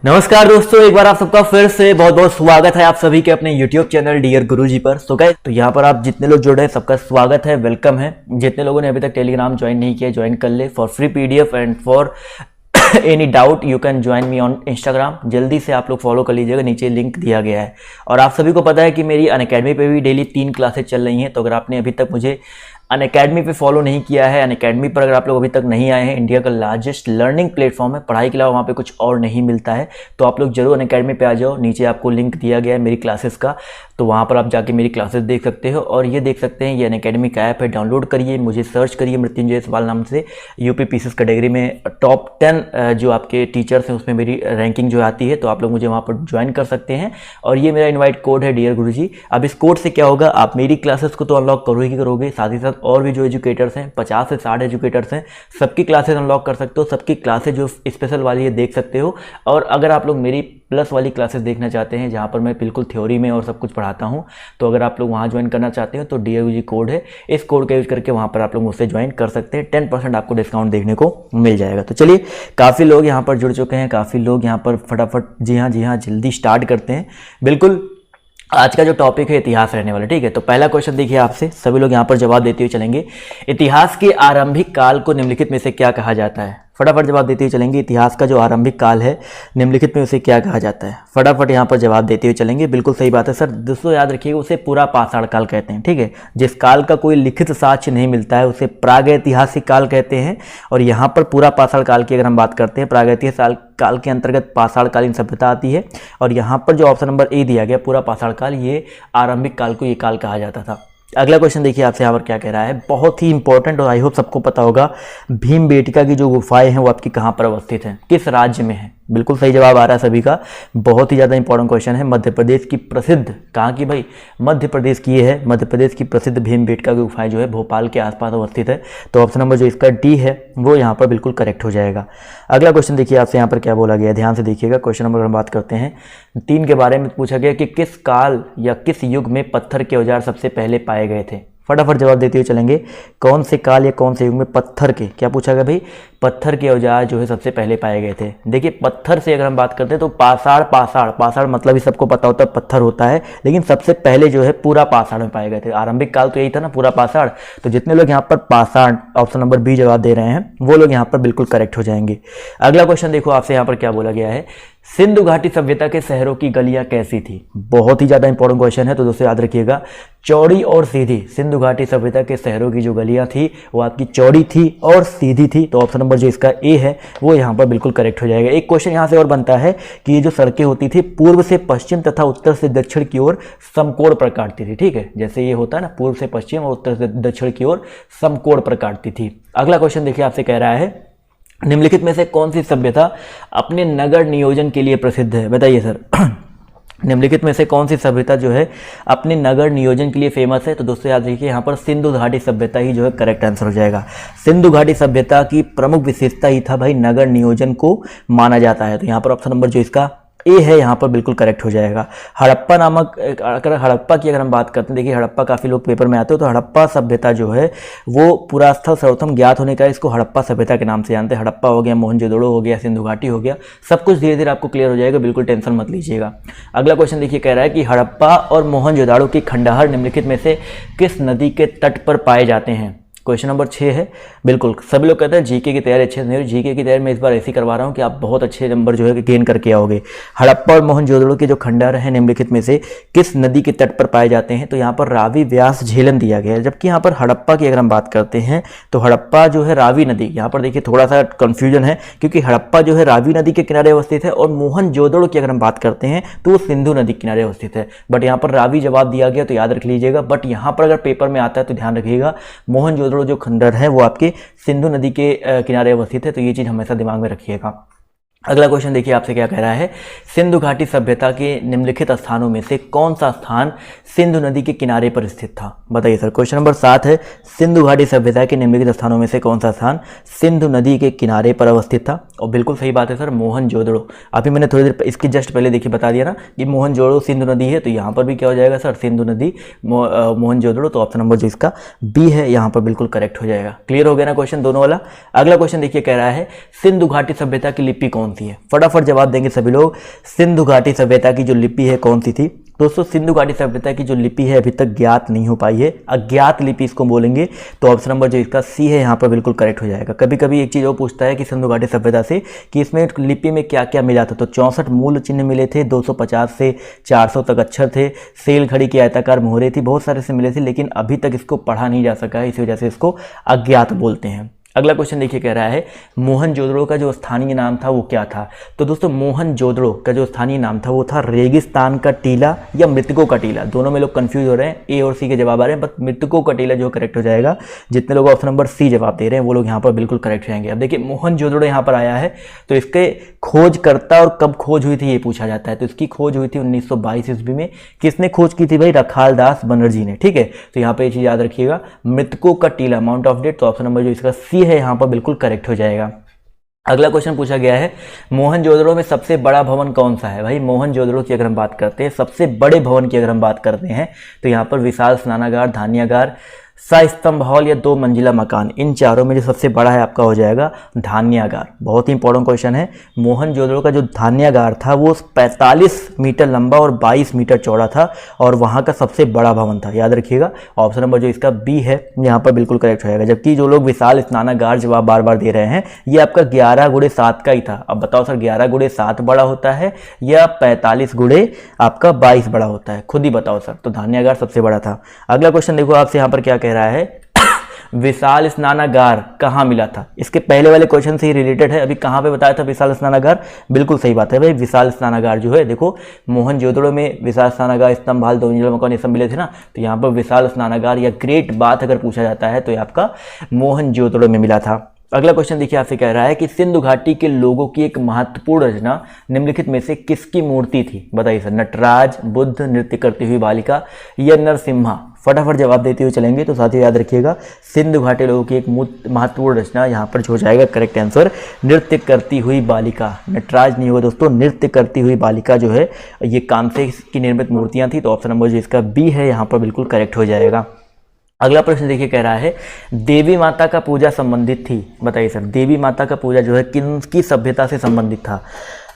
नमस्कार दोस्तों, एक बार आप सबका फिर से बहुत बहुत स्वागत है आप सभी के अपने YouTube चैनल डियर गुरुजी पर। तो यहाँ पर आप जितने लोग जुड़े हैं सबका स्वागत है, वेलकम है। जितने लोगों ने अभी तक टेलीग्राम ज्वाइन नहीं किया ज्वाइन कर ले for free PDF and for any doubt you can join me on Instagram. जल्दी से आप लोग फॉलो कर लीजिएगा, नीचे लिंक दिया गया है। और आप सभी को पता है कि मेरी अनअकैडमी पे भी डेली 3 क्लासेस चल रही हैं। तो अगर आपने अभी तक मुझे अनअकैडमी पे फॉलो नहीं किया है, अनअकैडमी पर अगर आप लोग अभी तक नहीं आए हैं, इंडिया का लार्जेस्ट लर्निंग प्लेटफॉर्म है, पढ़ाई के अलावा वहाँ पे कुछ और नहीं मिलता है। तो आप लोग जरूर अनअकैडमी पे आ जाओ, नीचे आपको लिंक दिया गया है मेरी क्लासेस का, तो वहाँ पर आप जाके मेरी क्लासेस देख सकते हो। और ये देख सकते हैं ये अनअकैडमी का ऐप है, डाउनलोड करिए, मुझे सर्च करिए मृत्युंजय सवाल नाम से। यूपी पीसीएस कैटेगरी में टॉप 10 जो आपके टीचर्स हैं उसमें मेरी रैंकिंग जो आती है, तो आप लोग मुझे वहाँ पर ज्वाइन कर सकते हैं। और ये मेरा इन्वाइट कोड है डियर गुरुजी। अब इस कोड से क्या होगा, आप मेरी क्लासेस को तो अनलॉक करोगे, साथ ही साथ और भी जो एजुकेटर्स हैं 50 से 60 एजुकेटर्स हैं, सबकी क्लासेस अनलॉक कर सकते हो। सबकी क्लासेस जो स्पेशल वाली है देख सकते हो। और अगर आप लोग मेरी प्लस वाली क्लासेस देखना चाहते हैं जहाँ पर मैं बिल्कुल थ्योरी में और सब कुछ पढ़ाता हूँ, तो अगर आप लोग वहाँ ज्वाइन करना चाहते हो तो DRUG कोड है, इस कोड का यूज करके वहाँ पर आप लोग मुझसे ज्वाइन कर सकते हैं। 10% आपको डिस्काउंट देखने को मिल जाएगा। तो चलिए, काफ़ी लोग यहाँ पर जुड़ चुके हैं, काफ़ी लोग यहाँ पर फटाफट जी हाँ जल्दी स्टार्ट करते हैं। बिल्कुल आज का जो टॉपिक है इतिहास रहने वाला, ठीक है। तो पहला क्वेश्चन देखिए, आपसे सभी लोग यहाँ पर जवाब देते हुए चलेंगे। इतिहास के आरंभिक काल को निम्नलिखित में से क्या कहा जाता है? फटाफट जवाब देते हुए चलेंगे। इतिहास का जो आरंभिक काल है निम्नलिखित में उसे क्या कहा जाता है? फटाफट यहाँ पर जवाब देते हुए चलेंगे। बिल्कुल सही बात है सर। दोस्तों याद रखिएगा, उसे पूरा पाषाण काल कहते हैं, ठीक है। जिस काल का कोई लिखित साक्ष्य नहीं मिलता है उसे प्रागैतिहासिक काल कहते हैं। और यहाँ पर पूरा पाषाण काल की अगर हम बात करते हैं, प्रागैतिहासिक काल के अंतर्गत पाषाणकालीन सभ्यता आती है। और यहाँ पर जो ऑप्शन नंबर ए दिया गया पूरा पाषाण काल, ये आरंभिक काल को ये काल कहा जाता था। अगला क्वेश्चन देखिए आपसे यहाँ पर क्या कह रहा है, बहुत ही इंपॉर्टेंट और आई होप सबको पता होगा। भीमबेटका की जो गुफाएं हैं वो आपकी कहाँ पर अवस्थित हैं, किस राज्य में है? बिल्कुल सही जवाब आ रहा है सभी का। बहुत ही ज़्यादा इंपॉर्टेंट क्वेश्चन है। मध्य प्रदेश की प्रसिद्ध, कहाँ की भाई? मध्य प्रदेश की ये है। मध्य प्रदेश की प्रसिद्ध भीमबेटका की गुफाएं जो है भोपाल के आसपास अवस्थित है। तो ऑप्शन नंबर जो इसका डी है वो यहाँ पर बिल्कुल करेक्ट हो जाएगा। अगला क्वेश्चन देखिए आपसे यहाँ पर क्या बोला गया, ध्यान से देखिएगा। क्वेश्चन नंबर हम बात करते हैं 3 के बारे में। पूछा गया कि किस काल या किस युग में पत्थर के औजार सबसे पहले पाए गए थे? फटाफट जवाब देते हुए चलेंगे। कौन से काल या कौन से युग में पत्थर के, क्या पूछा गया भाई? पत्थर के औजार जो है सबसे पहले पाए गए थे। देखिए पत्थर से अगर हम बात करते हैं तो पाषाण मतलब ही सबको पता होता है पत्थर होता है, लेकिन सबसे पहले जो है पूरा पाषाण में पाए गए थे। आरंभिक काल तो यही था ना, पूरा पाषाण। तो जितने लोग यहाँ पर पाषाण ऑप्शन नंबर बी जवाब दे रहे हैं वो लोग यहाँ पर बिल्कुल करेक्ट हो जाएंगे। अगला क्वेश्चन देखो आपसे यहाँ पर क्या बोला गया है, सिंधु घाटी सभ्यता के शहरों की गलियां कैसी थी? बहुत ही ज्यादा इंपॉर्टेंट क्वेश्चन है, तो दोस्तों याद रखिएगा, चौड़ी और सीधी। सिंधु घाटी सभ्यता के शहरों की जो गलियां थी वो आपकी चौड़ी थी और सीधी थी। तो ऑप्शन नंबर जो इसका ए है वो यहाँ पर बिल्कुल करेक्ट हो जाएगा। एक क्वेश्चन यहाँ से और बनता है कि ये जो सड़कें होती थी पूर्व से पश्चिम तथा उत्तर से दक्षिण की ओर समकोण पर काटती थी, ठीक है। जैसे ये होता है ना, पूर्व से पश्चिम और उत्तर से दक्षिण की ओर समकोण पर काटती थी। अगला क्वेश्चन देखिए आपसे कह रहा है, निम्नलिखित में से कौन सी सभ्यता अपने नगर नियोजन के लिए प्रसिद्ध है? बताइए सर। निम्नलिखित में से कौन सी सभ्यता जो है अपने नगर नियोजन के लिए फेमस है? तो दोस्तों याद रखिए यहाँ पर सिंधु घाटी सभ्यता ही जो है करेक्ट आंसर हो जाएगा। सिंधु घाटी सभ्यता की प्रमुख विशेषता ही था भाई नगर नियोजन को माना जाता है। तो यहाँ पर ऑप्शन नंबर जो इसका ए है यहाँ पर बिल्कुल करेक्ट हो जाएगा। हड़प्पा नामक, अगर हड़प्पा की अगर हम बात करते हैं, देखिए हड़प्पा काफ़ी लोग पेपर में आते हो, तो हड़प्पा सभ्यता जो है वो पुरास्थल सर्वप्रथम ज्ञात होने का इसको हड़प्पा सभ्यता के नाम से जानते हैं। हड़प्पा हो गया, मोहनजोदड़ो हो गया, सिंधु घाटी हो गया, सब कुछ धीरे धीरे आपको क्लियर हो जाएगा, बिल्कुल टेंशन मत लीजिएगा। अगला क्वेश्चन देखिए कह रहा है कि हड़प्पा और मोहनजोदड़ो की खंडहर निम्नलिखित में से किस नदी के तट पर पाए जाते हैं? क्वेश्चन नंबर 6 है। बिल्कुल सभी लोग कहते हैं जीके की तैयारी अच्छे से, जीके की तैयारी मैं इस बार ऐसी करवा रहा हूँ कि आप बहुत अच्छे नंबर जो है गेन करके आओगे। हड़प्पा और मोहनजोदड़ो के जो खंडहर हैं निम्नलिखित में से किस नदी के तट पर पाए जाते हैं? तो यहाँ पर रावी, व्यास, झेलम दिया गया है। जबकि यहाँ पर हड़प्पा की अगर हम बात करते हैं तो हड़प्पा जो है रावी नदी, यहाँ पर देखिए थोड़ा सा कन्फ्यूजन है क्योंकि हड़प्पा जो है रावी नदी के किनारे अवस्थित है और मोहनजोदड़ो की अगर हम बात करते हैं तो वो सिंधु नदी के किनारे अवस्थित है। बट यहाँ पर रावी जवाब दिया गया तो याद रख लीजिएगा। बट यहाँ पर अगर पेपर में आता है तो ध्यान रखिएगा, मोहनजोदड़ो जो खंडहर है वो आपके सिंधु नदी के किनारे अवस्थित है। तो ये चीज हमेशा दिमाग में रखिएगा। अगला क्वेश्चन देखिए आपसे क्या कह रहा है, सिंधु घाटी सभ्यता के निम्नलिखित स्थानों में से कौन सा स्थान सिंधु नदी के किनारे पर स्थित था? बताइए सर। क्वेश्चन नंबर 7 है, सिंधु घाटी सभ्यता के निम्नलिखित स्थानों में से कौन सा स्थान सिंधु नदी के किनारे पर अवस्थित था? और बिल्कुल सही बात है सर, मोहनजोदड़ो। अभी मैंने थोड़ी देर इसकी जस्ट पहले देखिए बता दिया ना कि मोहनजोदड़ो सिंधु नदी है, तो यहाँ पर भी क्या हो जाएगा सर, सिंधु नदी मोहनजोदड़ो। तो ऑप्शन नंबर जो इसका बी है यहाँ पर बिल्कुल करेक्ट हो जाएगा। क्लियर हो गया ना क्वेश्चन दोनों वाला। अगला क्वेश्चन देखिए कह रहा है सिंधु घाटी सभ्यता की लिपि कौन सी है। फटाफट जवाब देंगे सभी लोग। सिंधु घाटी सभ्यता की जो लिपि है कौन सी थी। दोस्तों सिंधु घाटी सभ्यता की जो लिपि है अभी तक ज्ञात नहीं हो पाई है, अज्ञात लिपि इसको बोलेंगे। तो ऑप्शन नंबर जो इसका सी है यहाँ पर बिल्कुल करेक्ट हो जाएगा। कभी कभी एक चीज़ वो पूछता है कि सिंधु घाटी सभ्यता से कि इसमें लिपि में क्या क्या मिला था, तो 64 मूल चिन्ह मिले थे, 250 से 400 तक अक्षर थे, सेल घड़ी की आयताकार मोहरे थी, बहुत सारे से मिले थे, लेकिन अभी तक इसको पढ़ा नहीं जा सका है, इसी वजह से इसको अज्ञात बोलते हैं। अगला क्वेश्चन देखिए कह रहा है मोहनजोदड़ो का जो स्थानीय नाम था वो क्या था। तो दोस्तों मोहनजोदड़ो का जो स्थानीय नाम था वो था रेगिस्तान का टीला या मृतकों का टीला। दोनों में लोग कंफ्यूज हो रहे हैं, ए और सी के जवाब आ रहे हैं, बट मृतकों का टीला जो करेक्ट हो जाएगा। जितने लोग ऑप्शन नंबर सी जवाब दे रहे हैं वो लोग यहाँ पर बिल्कुल करेक्ट रहेंगे। अब देखिए मोहनजोदड़ो यहाँ पर आया है तो इसके खोजकर्ता और कब खोज हुई थी ये पूछा जाता है। तो इसकी खोज हुई थी 1922 ईस्वी में। किसने खोज की थी भाई, रखालदास बनर्जी ने। ठीक है, तो यहाँ पे ये चीज याद रखिएगा, मृतकों का टीला माउंट ऑफ डेथ। तो ऑप्शन नंबर जो इसका सी है यहाँ पर बिल्कुल करेक्ट हो जाएगा। अगला क्वेश्चन पूछा गया है मोहनजोदड़ो में सबसे बड़ा भवन कौन सा है। भाई मोहनजोदड़ो की अगर हम बात करते हैं, सबसे बड़े भवन की अगर हम बात करते हैं तो यहाँ पर विशाल स्नानागार, धान्यागार, स्तंभ हॉल या 2 मंजिला मकान, इन चारों में जो सबसे बड़ा है आपका हो जाएगा धान्यागार। बहुत ही इंपॉर्टेंट क्वेश्चन है। मोहनजोदड़ो का जो धान्यागार था वो 45 मीटर लंबा और 22 मीटर चौड़ा था और वहाँ का सबसे बड़ा भवन था, याद रखिएगा। ऑप्शन नंबर जो इसका बी है यहाँ पर बिल्कुल करेक्ट हो जाएगा। जबकि जो लोग विशाल स्नानागार जवाब बार बार दे रहे हैं ये आपका 11x7 का ही था। अब बताओ सर 11x7 बड़ा होता है या 45x आपका 22 बड़ा होता है, खुद ही बताओ सर। तो धान्यागार सबसे बड़ा था। अगला क्वेश्चन देखो आपसे यहाँ पर क्या कह रहा है विशाल स्नानागार कहाँ मिला था। इसके पहले वाले क्वेश्चन से ही रिलेटेड है। अभी कहाँ पे बताया था विशाल स्नानागार, बिल्कुल सही बात है भाई। विशाल स्नानागार जो है देखो मोहनजोदड़ो में विशाल स्नानागार, स्तंभ हाल, 2 मंजिला मकान ये सब मिले थे ना, तो यहाँ पर विशाल स्नानागार या ग्रेट बाथ अगर पूछा जाता है तो ये आपका मोहनजोदड़ो में मिला था। अगला क्वेश्चन देखिए आपसे कह रहा है कि सिंधु घाटी के लोगों की एक महत्वपूर्ण रचना निम्नलिखित में से किसकी मूर्ति थी। बताइए सर, नटराज, बुद्ध, नृत्य करती हुई बालिका या नरसिम्हा। फटाफट जवाब देते हुए चलेंगे। तो साथियों याद रखिएगा सिंधु घाटी लोगों की एक महत्वपूर्ण रचना यहाँ पर जो हो जाएगा करेक्ट आंसर नृत्य करती हुई बालिका। नटराज नहीं होगा दोस्तों, नृत्य करती हुई बालिका जो है ये कांसे की निर्मित मूर्तियाँ थी। तो ऑप्शन नंबर जो इसका बी है यहाँ पर बिल्कुल करेक्ट हो जाएगा। अगला प्रश्न देखिए कह रहा है देवी माता का पूजा संबंधित थी। बताइए सर देवी माता का पूजा जो है किनकी सभ्यता से संबंधित था।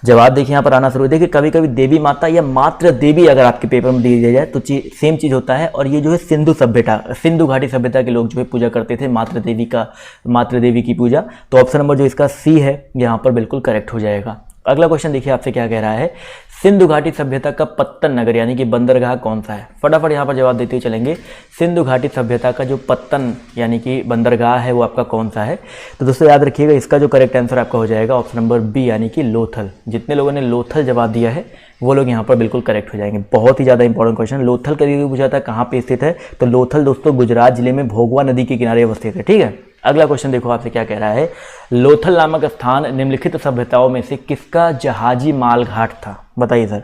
जवाब देखिए यहाँ पर आना शुरू। देखिए कभी कभी देवी माता या मातृ देवी अगर आपके पेपर में दी जाए तो सेम चीज़ होता है। और ये जो है सिंधु घाटी सभ्यता के लोग जो है पूजा करते थे मातृ देवी की पूजा। तो ऑप्शन नंबर जो इसका सी है यहाँ पर बिल्कुल करेक्ट हो जाएगा। अगला क्वेश्चन देखिए आपसे क्या कह रहा है सिंधु घाटी सभ्यता का पत्तन नगर यानी कि बंदरगाह कौन सा है। फटाफट यहाँ पर जवाब देते हुए चलेंगे। सिंधु घाटी सभ्यता का जो पत्तन यानी कि बंदरगाह है वो आपका कौन सा है। तो दोस्तों याद रखिएगा इसका जो करेक्ट आंसर आपका हो जाएगा ऑप्शन नंबर बी यानी कि लोथल। जितने लोगों ने लोथल जवाब दिया है वो लोग यहाँ पर बिल्कुल करेक्ट हो जाएंगे। बहुत ही ज़्यादा इंपॉर्टेंट क्वेश्चन। लोथल कभी पूछा था कहाँ पे स्थित है, तो लोथल दोस्तों गुजरात जिले में भोगवा नदी के किनारे अवस्थित है। ठीक है, अगला क्वेश्चन देखो आपसे क्या कह रहा है लोथल नामक स्थान निम्नलिखित सभ्यताओं में से किसका जहाजी माल घाट था। बताइए सर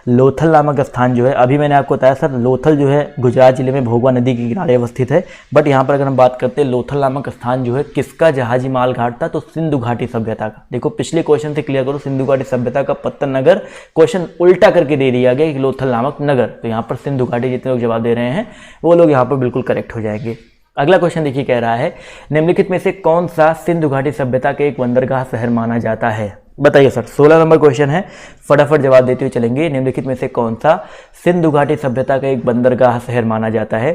लोथल नामक स्थान जो है अभी मैंने आपको बताया सर लोथल जो है गुजरात जिले में भोगवा नदी के किनारे अवस्थित है। बट यहाँ पर अगर हम बात करते हैं लोथल नामक स्थान जो है किसका जहाजी माल घाट था, तो सिंधु घाटी सभ्यता का। देखो पिछले क्वेश्चन से क्लियर करो, सिंधु घाटी सभ्यता का पत्तन नगर क्वेश्चन उल्टा करके दे दिया गया कि लोथल नामक नगर। तो यहाँ पर सिंधु घाटी जितने लोग जवाब दे रहे हैं वो लोग यहाँ पर बिल्कुल करेक्ट हो जाएंगे। अगला क्वेश्चन देखिए कह रहा है निम्नलिखित में से कौन सा सिंधु घाटी सभ्यता के एक बंदरगाह शहर माना जाता है। बताइए सर 16 नंबर क्वेश्चन है, फटाफट जवाब देते हुए चलेंगे। निम्नलिखित में से कौन सा सिंधु घाटी सभ्यता का एक बंदरगाह शहर माना जाता है।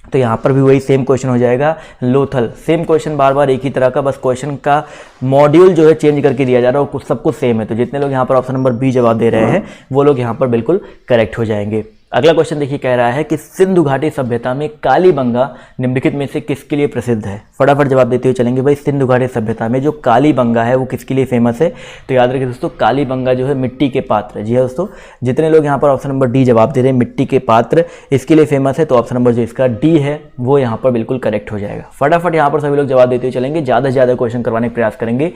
तो यहाँ पर भी वही सेम क्वेश्चन हो जाएगा लोथल। सेम क्वेश्चन बार बार एक ही तरह का, बस क्वेश्चन का मॉड्यूल जो है चेंज करके दिया जा रहा है और कुछ सब कुछ सेम है। तो जितने लोग यहाँ पर ऑप्शन नंबर बी जवाब दे रहे हैं वो लोग यहाँ पर बिल्कुल करेक्ट हो जाएंगे। अगला क्वेश्चन देखिए कह रहा है कि सिंधु घाटी सभ्यता में कालीबंगा निम्नलिखित में से किसके लिए प्रसिद्ध है। फटाफट जवाब देते हुए चलेंगे। भाई सिंधु घाटी सभ्यता में जो कालीबंगा है वो किसके लिए फेमस है। तो याद रखिए दोस्तों कालीबंगा जो है मिट्टी के पात्र। जी है दोस्तों, जितने लोग यहाँ पर ऑप्शन नंबर डी जवाब दे रहे हैं मिट्टी के पात्र इसके लिए फेमस है, तो ऑप्शन नंबर जो इसका डी है वो यहाँ पर बिल्कुल करेक्ट हो जाएगा। फटाफट यहाँ पर सभी लोग जवाब देते हुए चलेंगे, ज़्यादा से ज़्यादा क्वेश्चन करवाने का प्रयास करेंगे।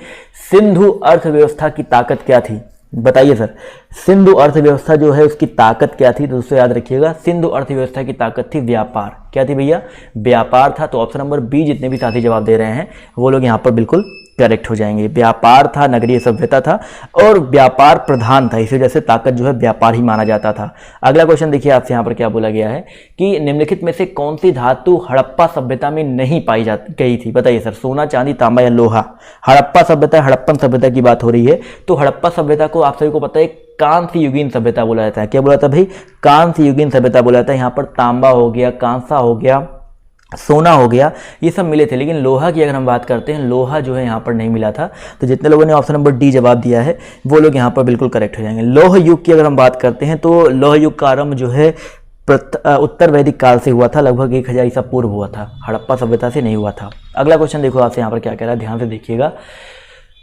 सिंधु अर्थव्यवस्था की ताकत क्या थी। बताइए सर सिंधु अर्थव्यवस्था जो है उसकी ताकत क्या थी। तो दोस्तों याद रखिएगा सिंधु अर्थव्यवस्था की ताकत थी व्यापार। क्या थी भैया, व्यापार था। तो ऑप्शन नंबर बी जितने भी साथी जवाब दे रहे हैं वो लोग यहाँ पर बिल्कुल करेक्ट हो जाएंगे। व्यापार था, नगरीय सभ्यता था और व्यापार प्रधान था, इसी वजह से ताकत जो है व्यापार ही माना जाता था। अगला क्वेश्चन देखिए आपसे यहाँ पर क्या बोला गया है कि निम्नलिखित में से कौन सी धातु हड़प्पा सभ्यता में नहीं पाई जा गई थी? बताइए सर, सोना, चांदी, तांबा या लोहा? हड़प्पा सभ्यता, हड़प्पन सभ्यता की बात हो रही है। तो हड़प्पा सभ्यता को आप सभी को पता है कांस्य युगीन सभ्यता बोला जाता है। क्या बोला था भाई? कांस्य युगीन सभ्यता बोला जाता है। यहाँ पर तांबा हो गया, कांसा हो गया, सोना हो गया, ये सब मिले थे। लेकिन लोहा की अगर हम बात करते हैं, लोहा जो है यहाँ पर नहीं मिला था। तो जितने लोगों ने ऑप्शन नंबर डी जवाब दिया है वो लोग यहाँ पर बिल्कुल करेक्ट हो जाएंगे। लौह युग की अगर हम बात करते हैं तो लौह युग का आरंभ जो है उत्तर वैदिक काल से हुआ था, लगभग 1000 ईसा पूर्व हुआ था, हड़प्पा सभ्यता से नहीं हुआ था। अगला क्वेश्चन देखो आपसे यहाँ पर क्या कह रहा है, ध्यान से देखिएगा।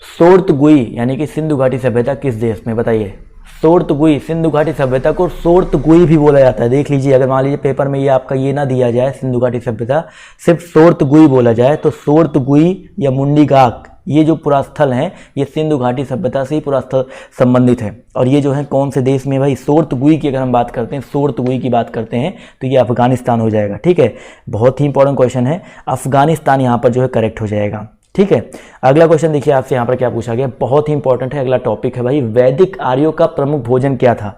सोर्तगुई यानी कि सिंधु घाटी सभ्यता किस देश में? बताइए। सोर्तगुई, सिंधु घाटी सभ्यता को सोर्तगुई भी बोला जाता है। देख लीजिए, अगर मान लीजिए पेपर में ये आपका ये ना दिया जाए सिंधु घाटी सभ्यता, सिर्फ सोर्तगुई बोला जाए, तो सोर्तगुई या मुंडीगाक ये जो पुरास्थल हैं ये सिंधु घाटी सभ्यता से ही पुरास्थल संबंधित है। और ये जो है कौन से देश में? भाई सोर्तगुई की अगर हम बात करते हैं, सोर्तगुई की बात करते हैं तो ये अफगानिस्तान हो जाएगा। ठीक है, बहुत ही इंपॉर्टेंट क्वेश्चन है, अफगानिस्तान यहाँ पर जो है करेक्ट हो जाएगा। ठीक है, अगला क्वेश्चन देखिए आपसे यहाँ पर क्या पूछा गया, बहुत ही इंपॉर्टेंट है। अगला टॉपिक है भाई, वैदिक आर्यों का प्रमुख भोजन क्या था?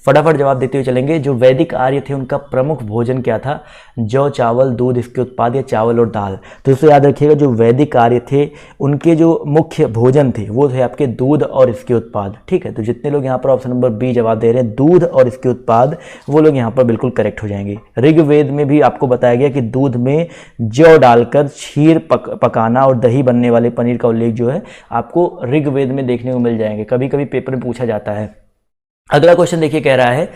फटाफट जवाब देते हुए चलेंगे। जो वैदिक आर्य थे उनका प्रमुख भोजन क्या था? जौ, चावल, दूध, इसके उत्पाद या चावल और दाल? तो इसको याद रखिएगा, जो वैदिक आर्य थे उनके जो मुख्य भोजन थे वो थे आपके दूध और इसके उत्पाद। ठीक है, तो जितने लोग यहाँ पर ऑप्शन नंबर बी जवाब दे रहे हैं, दूध और इसके उत्पाद, वो लोग यहाँ पर बिल्कुल करेक्ट हो जाएंगे। ऋग्वेद में भी आपको बताया गया कि दूध में जौ डालकर क्षीर पकाना और दही बनने वाले पनीर का उल्लेख जो है आपको ऋग्वेद में देखने को मिल जाएंगे, कभी कभी पेपर में पूछा जाता है। अगला क्वेश्चन देखिए, कह रहा है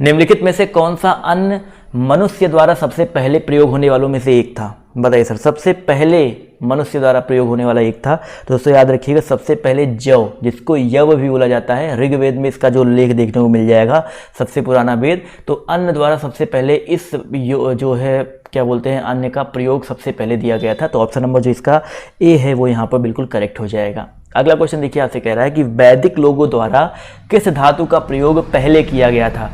निम्नलिखित में से कौन सा अन्न मनुष्य द्वारा सबसे पहले प्रयोग होने वालों में से एक था? बताइए सर, सबसे पहले मनुष्य द्वारा प्रयोग होने वाला एक था। तो दोस्तों याद रखिएगा, सबसे पहले जौ, जिसको यव भी बोला जाता है, ऋग्वेद में इसका जो उल्लेख देखने को मिल जाएगा, सबसे पुराना वेद। तो अन्न द्वारा सबसे पहले इस जो है क्या बोलते हैं, अन्न का प्रयोग सबसे पहले दिया गया था। तो ऑप्शन नंबर जो इसका ए है वो यहाँ पर बिल्कुल करेक्ट हो जाएगा। अगला क्वेश्चन देखिए आपसे कह रहा है कि वैदिक लोगों द्वारा किस धातु का प्रयोग पहले किया गया था?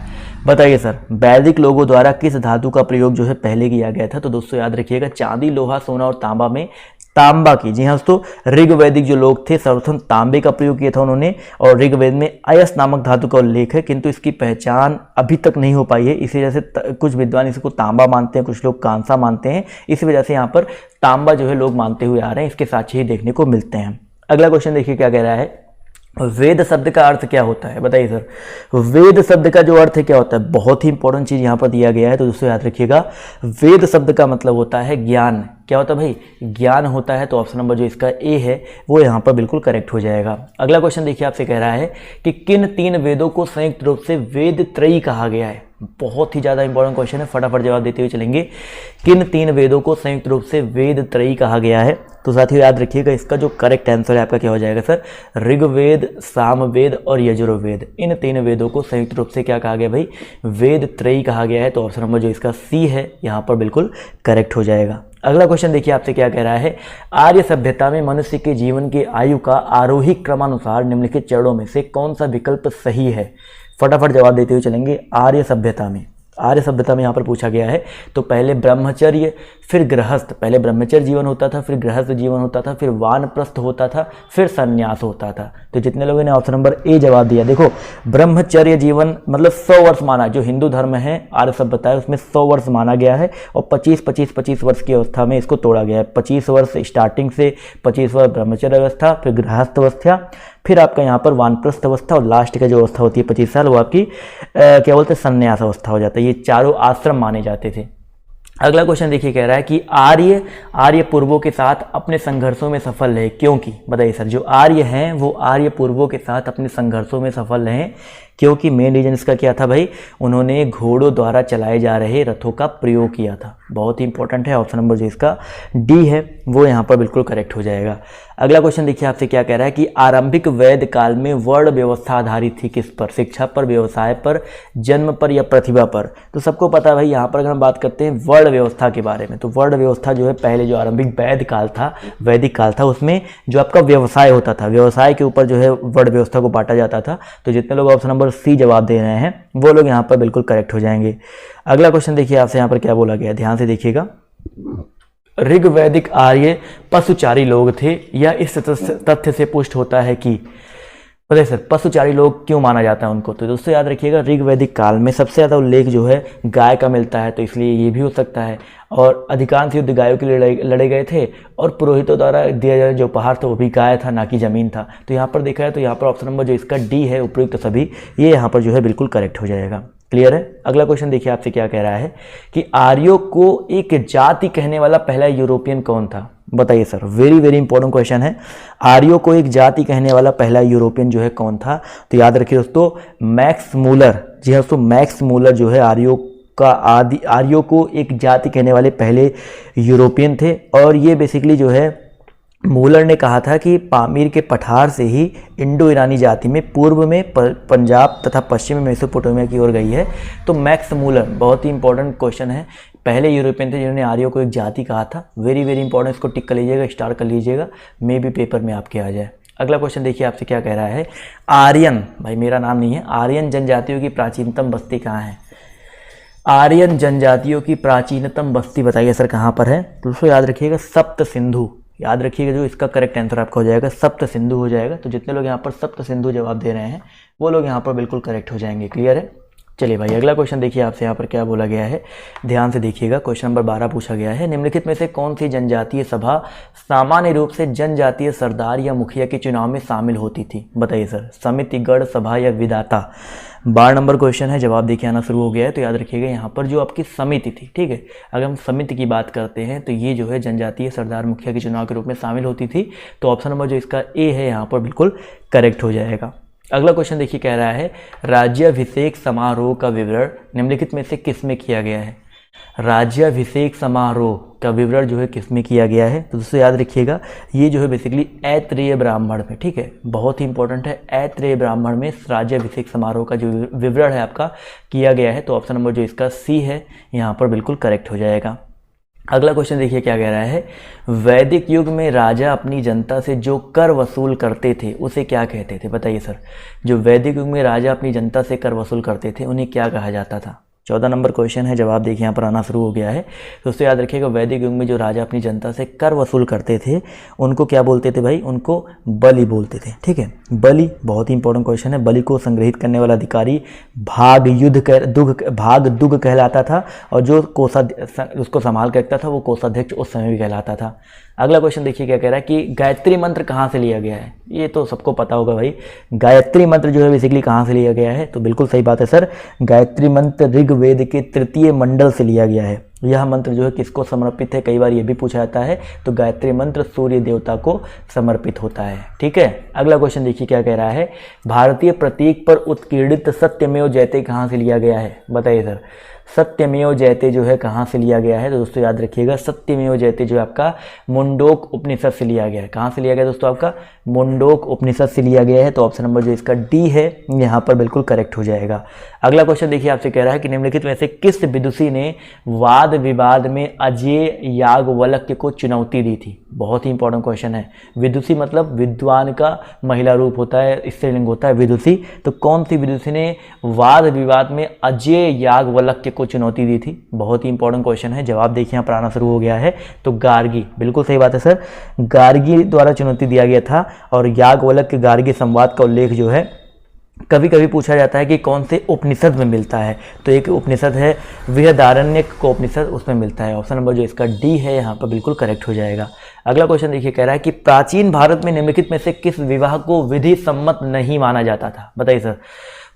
बताइए सर, वैदिक लोगों द्वारा किस धातु का प्रयोग जो है पहले किया गया था? तो दोस्तों याद रखिएगा, चांदी, लोहा, सोना और तांबा में तांबा की, जी हाँ दोस्तों, ऋग्वैदिक जो लोग थे सर्वप्रथम तांबे का प्रयोग किया था उन्होंने। और ऋग्वेद में अयस नामक धातु का उल्लेख है, किंतु इसकी पहचान अभी तक नहीं हो पाई है। इसी वजह से कुछ विद्वान इसको तांबा मानते हैं, कुछ लोग कांसा मानते हैं। इसी वजह से यहाँ पर तांबा जो है लोग मानते हुए आ रहे हैं, इसके साक्ष्य ही देखने को मिलते हैं। अगला क्वेश्चन देखिए क्या कह रहा है, वेद शब्द का अर्थ क्या होता है? बताइए सर, वेद शब्द का जो अर्थ है क्या होता है? बहुत ही इंपॉर्टेंट चीज यहाँ पर दिया गया है, तो दोस्तों याद रखिएगा, वेद शब्द का मतलब होता है ज्ञान। क्या होता है भाई? ज्ञान होता है। तो ऑप्शन नंबर जो इसका ए है वो यहाँ पर बिल्कुल करेक्ट हो जाएगा। अगला क्वेश्चन देखिए आपसे कह रहा है कि किन 3 वेदों को संयुक्त रूप से वेद त्रयी कहा गया है? बहुत ही ज़्यादा इंपॉर्टेंट क्वेश्चन है, फटाफट जवाब देते हुए चलेंगे। किन 3 वेदों को संयुक्त रूप से वेद त्रयी कहा गया है? तो साथियों याद रखिएगा, इसका जो करेक्ट आंसर है आपका क्या हो जाएगा सर? ऋग्वेद, सामवेद और यजुर्वेद। इन 3 वेदों को संयुक्त रूप से क्या कहा गया भाई? वेद त्रयी कहा गया है। तो ऑप्शन नंबर जो इसका सी है यहाँ पर बिल्कुल करेक्ट हो जाएगा। अगला क्वेश्चन देखिए आपसे क्या कह रहा है, आर्य सभ्यता में मनुष्य के जीवन की आयु का आरोही क्रमानुसार निम्नलिखित चरणों में से कौन सा विकल्प सही है? फटाफट जवाब देते हुए चलेंगे। आर्य सभ्यता में यहाँ पर पूछा गया है, तो पहले ब्रह्मचर्य, फिर गृहस्थ, पहले ब्रह्मचर्य जीवन होता था, फिर गृहस्थ जीवन होता था, फिर वानप्रस्थ होता था, फिर संन्यास होता था। तो जितने लोगों ने ऑप्शन नंबर ए जवाब दिया, देखो ब्रह्मचर्य जीवन मतलब 100 वर्ष माना, जो हिंदू धर्म है आर्य सभ्यता है उसमें 100 वर्ष माना गया है, और 25 वर्ष की अवस्था में इसको तोड़ा गया है। 25 वर्ष स्टार्टिंग से, 25 वर्ष ब्रह्मचर्य अवस्था, फिर गृहस्थ अवस्था, फिर आपका यहाँ पर वानप्रस्थ अवस्था, और लास्ट का जो अवस्था होती है 25 साल, वो आपकी क्या बोलते हैं, संन्यास अवस्था हो जाता है। ये चारों आश्रम माने जाते थे। अगला क्वेश्चन देखिए कह रहा है कि आर्य पूर्वों के साथ अपने संघर्षों में सफल रहे क्योंकि? बताइए सर, जो आर्य हैं वो आर्य पूर्वों के साथ अपने संघर्षों में सफल रहे क्योंकि मेन रीजन इसका क्या था भाई? उन्होंने घोड़ों द्वारा चलाए जा रहे रथों का प्रयोग किया था। बहुत ही इंपॉर्टेंट है, ऑप्शन नंबर जो इसका डी है वो यहाँ पर बिल्कुल करेक्ट हो जाएगा। अगला क्वेश्चन देखिए आपसे क्या कह रहा है कि आरंभिक वैद काल में वर्ण व्यवस्था आधारित थी किस पर? शिक्षा पर, व्यवसाय पर, जन्म पर या प्रतिभा पर? तो सबको पता है भाई, यहाँ पर अगर हम बात करते हैं वर्ण व्यवस्था के बारे में, तो वर्ण व्यवस्था जो है पहले जो आरंभिक वैदिक काल था उसमें जो आपका व्यवसाय होता था, व्यवसाय के ऊपर जो है वर्ण व्यवस्था को बांटा जाता था। तो जितने लोग ऑप्शन नंबर सी जवाब दे रहे हैं वो लोग यहाँ पर बिल्कुल करेक्ट हो जाएंगे। अगला क्वेश्चन देखिए आपसे यहाँ पर क्या बोला गया, ध्यान से देखिएगा। ऋग्वैदिक आर्य पशुचारी लोग थे, या इस तथ्य से पुष्ट होता है कि, बताइए सर, पशुचारी लोग क्यों माना जाता है उनको? तो दोस्तों याद रखिएगा, ऋग्वैदिक काल में सबसे ज़्यादा उल्लेख जो है गाय का मिलता है, तो इसलिए ये भी हो सकता है। और अधिकांश युद्ध गायों के लिए लड़े गए थे, और पुरोहितों द्वारा दिया जाए जो उपहार था वो भी गाय था, ना कि जमीन था। तो यहाँ पर देखा है तो यहाँ पर ऑप्शन नंबर जो इसका डी है, उपयुक्त सभी, ये यहाँ पर जो है बिल्कुल करेक्ट हो जाएगा। क्लियर है? अगला क्वेश्चन देखिए आपसे क्या कह रहा है कि आर्यों को एक जाति कहने वाला पहला यूरोपियन कौन था? बताइए sir, very very important question है। आर्यों को एक जाति कहने वाला पहला यूरोपियन जो है कौन था? तो याद रखिए दोस्तों, मैक्स मूलर। जी हाँ दोस्तों, मैक्स मूलर जो है आर्यों को एक जाति कहने वाले पहले यूरोपियन थे। और ये बेसिकली जो है मूलर ने कहा था कि पामीर के पठार से ही इंडो ईरानी जाति में पूर्व में पंजाब तथा पश्चिम में मेसोपोटामिया की ओर गई है। तो मैक्स मूलर बहुत ही इंपॉर्टेंट क्वेश्चन है, पहले यूरोपियन थे जिन्होंने आर्यों को एक जाति कहा था। वेरी वेरी इंपॉर्टेंट, इसको टिक कर लीजिएगा, स्टार कर लीजिएगा, मे भी पेपर में आपके आ जाए। अगला क्वेश्चन देखिए आपसे क्या कह रहा है। आर्यन, भाई मेरा नाम नहीं है, आर्यन जनजातियों की प्राचीनतम बस्ती कहाँ है? आर्यन जनजातियों की प्राचीनतम बस्ती बताइए सर कहाँ पर है? दोस्तों याद रखिएगा, सप्त सिंधु। याद रखिएगा, जो इसका करेक्ट आंसर आपका हो जाएगा सप्त सिंधु हो जाएगा। तो जितने लोग यहाँ पर सप्त सिंधु जवाब दे रहे हैं वो लोग यहाँ पर बिल्कुल करेक्ट हो जाएंगे। क्लियर है? चलिए भाई, अगला क्वेश्चन देखिए आपसे यहाँ पर क्या बोला गया है, ध्यान से देखिएगा। क्वेश्चन नंबर 12 पूछा गया है, निम्नलिखित में से कौन सी जनजातीय सभा सामान्य रूप से जनजातीय सरदार या मुखिया के चुनाव में शामिल होती थी? बताइए सर, समिति, गढ़, सभा या विधाता? 12 नंबर क्वेश्चन है, जवाब देखिए आना शुरू हो गया है। तो याद रखिएगा, यहाँ पर जो आपकी समिति थी, ठीक है, अगर हम समिति की बात करते हैं तो ये जो है जनजातीय सरदार मुखिया के चुनाव के रूप में शामिल होती थी। तो ऑप्शन नंबर जो इसका ए है यहाँ पर बिल्कुल करेक्ट हो जाएगा। अगला क्वेश्चन देखिए कह रहा है, राज्याभिषेक समारोह का विवरण निम्नलिखित में से किस में किया गया है? राज्याभिषेक समारोह का विवरण जो है किस में किया गया है? तो दोस्तों याद रखिएगा, ये जो है बेसिकली ऐत्रेय ब्राह्मण में, ठीक है, बहुत ही इंपॉर्टेंट है। ऐत्रेय ब्राह्मण में राज्याभिषेक समारोह का जो विवरण है आपका किया गया है। तो ऑप्शन नंबर जो इसका सी है यहाँ पर बिल्कुल करेक्ट हो जाएगा। अगला क्वेश्चन देखिए क्या कह रहा है, वैदिक युग में राजा अपनी जनता से जो कर वसूल करते थे उसे क्या कहते थे? बताइए सर, जो वैदिक युग में राजा अपनी जनता से कर वसूल करते थे उन्हें क्या कहा जाता था? 14 नंबर क्वेश्चन है, जवाब देखिए यहाँ पर आना शुरू हो गया है। दोस्तों याद रखिएगा, वैदिक युग में जो राजा अपनी जनता से कर वसूल करते थे उनको क्या बोलते थे भाई? उनको बलि बोलते थे। ठीक है, बलि बहुत ही इंपॉर्टेंट क्वेश्चन है। बलि को संग्रहित करने वाला अधिकारी भाग दुग कहलाता था, और जो उसको संभाल के रखता था वो कोषाध्यक्ष उस समय भी कहलाता था। अगला क्वेश्चन देखिए क्या कह रहा है कि गायत्री मंत्र कहाँ से लिया गया है? ये तो सबको पता होगा भाई, गायत्री मंत्र जो है बेसिकली कहाँ से लिया गया है? तो बिल्कुल सही बात है सर, गायत्री मंत्र ऋग्वेद के तृतीय मंडल से लिया गया है। यह मंत्र जो है किसको समर्पित है? कई बार ये भी पूछा जाता है। तो गायत्री मंत्र सूर्य देवता को समर्पित होता है। ठीक है, अगला क्वेश्चन देखिए क्या कह रहा है, भारतीय प्रतीक पर उत्कीर्णित सत्यमेव जयते कहाँ से लिया गया है? बताइए सर, सत्यमेव जयते जो है कहाँ से लिया गया है? तो दोस्तों याद रखिएगा, सत्यमेव जयते जो है आपका मुंडोक उपनिषद से लिया गया है। कहाँ से लिया गया दोस्तों? आपका मुंडोक उपनिषद से लिया गया है। तो ऑप्शन नंबर जो इसका डी है यहाँ पर बिल्कुल करेक्ट हो जाएगा। अगला क्वेश्चन देखिए आपसे कह रहा है कि निम्नलिखित में से किस विदुषी ने वाद विवाद में अजेय याज्ञवल्क्य को चुनौती दी थी? बहुत ही इंपॉर्टेंट क्वेश्चन है। विदुषी मतलब विद्वान का महिला रूप होता है, स्त्रीलिंग होता है विदुषी। तो कौन सी विदुषी ने वाद विवाद में अजेय याज्ञवल्क्य को चुनौती दी थी? बहुत ही इंपॉर्टेंट क्वेश्चन है। जवाब देखिए यहाँ पर आना शुरू हो गया है। तो गार्गी, बिल्कुल सही बात है सर, गार्गी द्वारा चुनौती दिया गया था। और याज्ञवल्क्य गार्गी संवाद का उल्लेख जो है कभी कभी पूछा जाता है कि कौन से उपनिषद में मिलता है। तो एक उपनिषद है बृहदारण्यक को उपनिषद, उसमें मिलता है। ऑप्शन नंबर जो इसका डी है यहाँ पर बिल्कुल करेक्ट हो जाएगा। अगला क्वेश्चन देखिए कह रहा है कि प्राचीन भारत में निम्नलिखित में से किस विवाह को विधि सम्मत नहीं माना जाता था? बताइए सर,